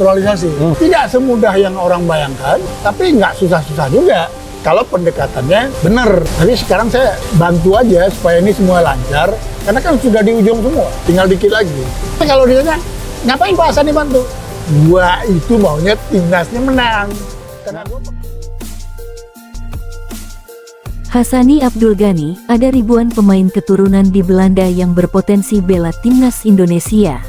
naturalisasi. Tidak semudah yang orang bayangkan, tapi nggak susah-susah juga. Kalau pendekatannya benar. Tapi sekarang saya bantu aja supaya ini semua lancar, karena kan sudah di ujung semua, tinggal dikit lagi. Tapi kalau ditanya, ngapain Pak Hassani bantu? Gua itu maunya timnasnya menang. Karena gua... Hassani Abdul Ghani, ada ribuan pemain keturunan di Belanda yang berpotensi bela timnas Indonesia.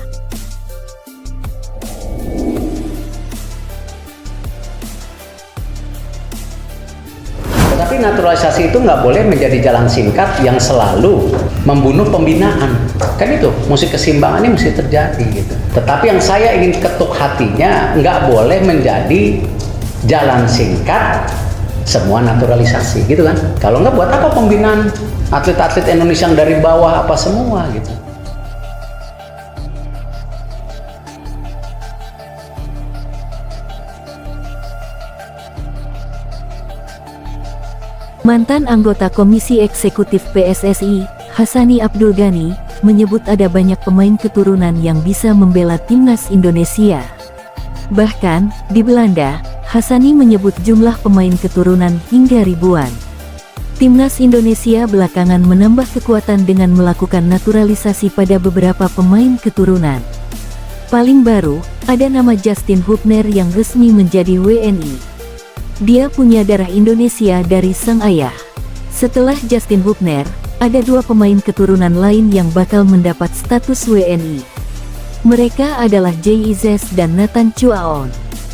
Tapi naturalisasi itu nggak boleh menjadi jalan singkat yang selalu membunuh pembinaan. Kan itu, mesti keseimbangan ini mesti terjadi gitu. Tetapi yang saya ingin ketuk hatinya, nggak boleh menjadi jalan singkat semua naturalisasi gitu kan. Kalau nggak, buat apa pembinaan atlet-atlet Indonesia yang dari bawah apa semua gitu. Mantan anggota Komisi Eksekutif PSSI, Hassani Abdul Ghani, menyebut ada banyak pemain keturunan yang bisa membela timnas Indonesia. Bahkan, di Belanda, Hassani menyebut jumlah pemain keturunan hingga ribuan. Timnas Indonesia belakangan menambah kekuatan dengan melakukan naturalisasi pada beberapa pemain keturunan. Paling baru, ada nama Justin Hubner yang resmi menjadi WNI. Dia punya darah Indonesia dari sang ayah. Setelah Justin Hubner, ada dua pemain keturunan lain yang bakal mendapat status WNI. Mereka adalah Jay Izes dan Nathan Chuaon.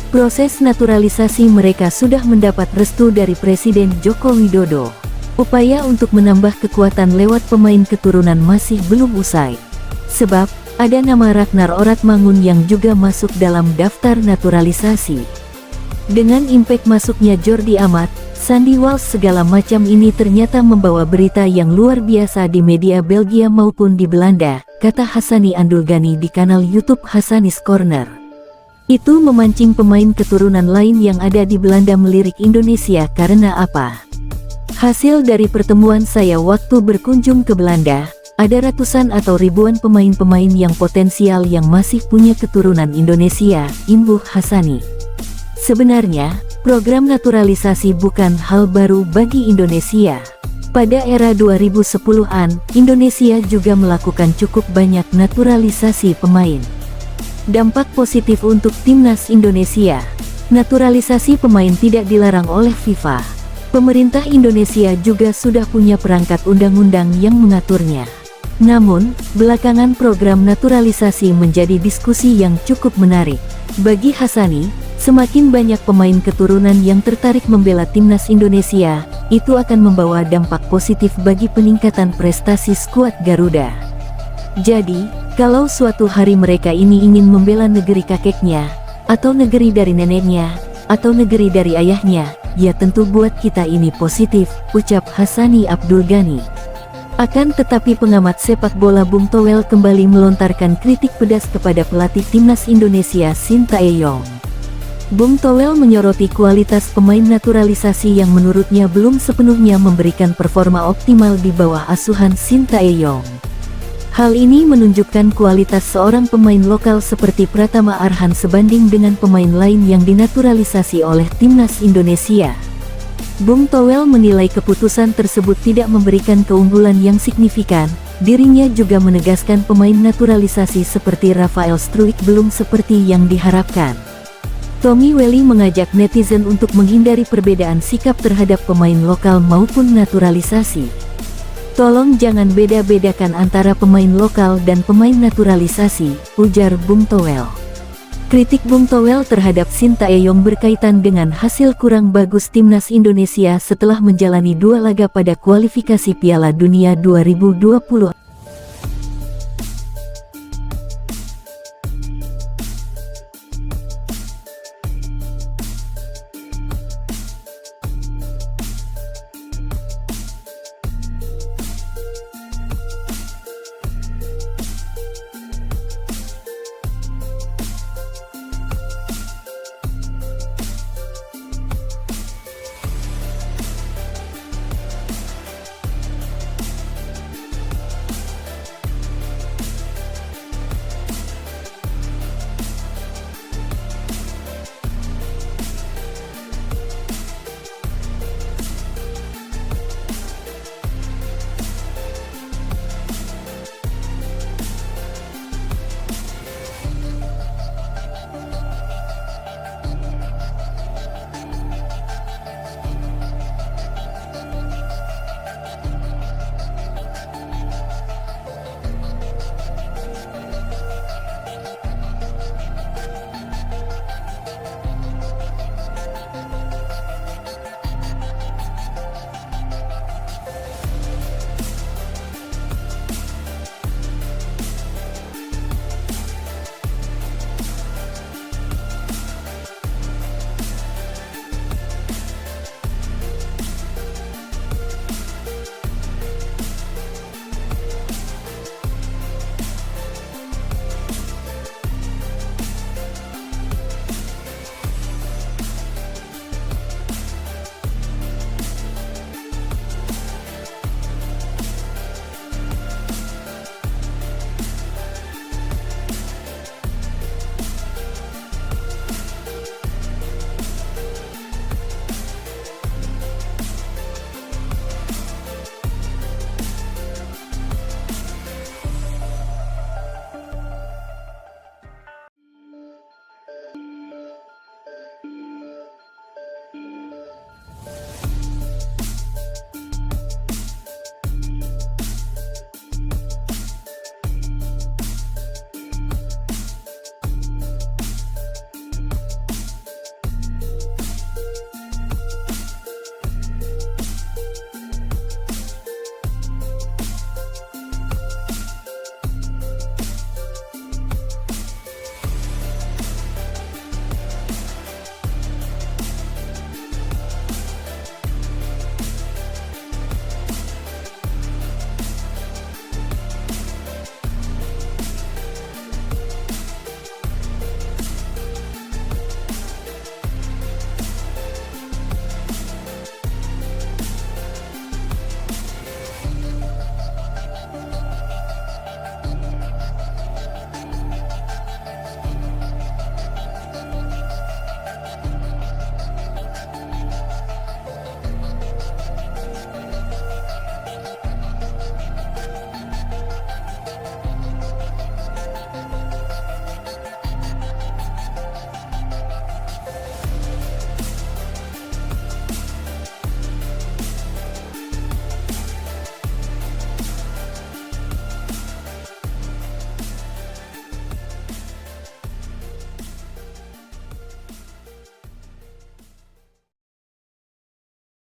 Proses naturalisasi mereka sudah mendapat restu dari Presiden Joko Widodo. Upaya untuk menambah kekuatan lewat pemain keturunan masih belum usai. Sebab, ada nama Ragnar Oratmangun yang juga masuk dalam daftar naturalisasi. Dengan impact masuknya Jordi Amat, Sandy Walsh segala macam ini ternyata membawa berita yang luar biasa di media Belgia maupun di Belanda, kata Hassani Abdul Ghani di kanal YouTube Hassani's Corner. Itu memancing pemain keturunan lain yang ada di Belanda melirik Indonesia karena apa? Hasil dari pertemuan saya waktu berkunjung ke Belanda, ada ratusan atau ribuan pemain-pemain yang potensial yang masih punya keturunan Indonesia, imbuh Hassani. Sebenarnya, program naturalisasi bukan hal baru bagi Indonesia. Pada era 2010-an, Indonesia juga melakukan cukup banyak naturalisasi pemain. Dampak positif untuk timnas Indonesia. Naturalisasi pemain tidak dilarang oleh FIFA. Pemerintah Indonesia juga sudah punya perangkat undang-undang yang mengaturnya. Namun, belakangan program naturalisasi menjadi diskusi yang cukup menarik. Bagi Hassani, semakin banyak pemain keturunan yang tertarik membela timnas Indonesia, itu akan membawa dampak positif bagi peningkatan prestasi skuad Garuda. Jadi, kalau suatu hari mereka ini ingin membela negeri kakeknya, atau negeri dari neneknya, atau negeri dari ayahnya, ya tentu buat kita ini positif, ucap Hassani Abdul Ghani. Akan tetapi pengamat sepak bola Bung Towel kembali melontarkan kritik pedas kepada pelatih timnas Indonesia Sintayong. Bung Towel menyoroti kualitas pemain naturalisasi yang menurutnya belum sepenuhnya memberikan performa optimal di bawah asuhan Sintayong. Hal ini menunjukkan kualitas seorang pemain lokal seperti Pratama Arhan sebanding dengan pemain lain yang dinaturalisasi oleh timnas Indonesia. Bung Towel menilai keputusan tersebut tidak memberikan keunggulan yang signifikan. Dirinya juga menegaskan pemain naturalisasi seperti Rafael Struijk belum seperti yang diharapkan. Tommy Welly mengajak netizen untuk menghindari perbedaan sikap terhadap pemain lokal maupun naturalisasi. Tolong jangan beda-bedakan antara pemain lokal dan pemain naturalisasi, ujar Bung Towel. Kritik Bung Towel terhadap Sintayong berkaitan dengan hasil kurang bagus timnas Indonesia setelah menjalani 2 laga pada kualifikasi Piala Dunia 2020.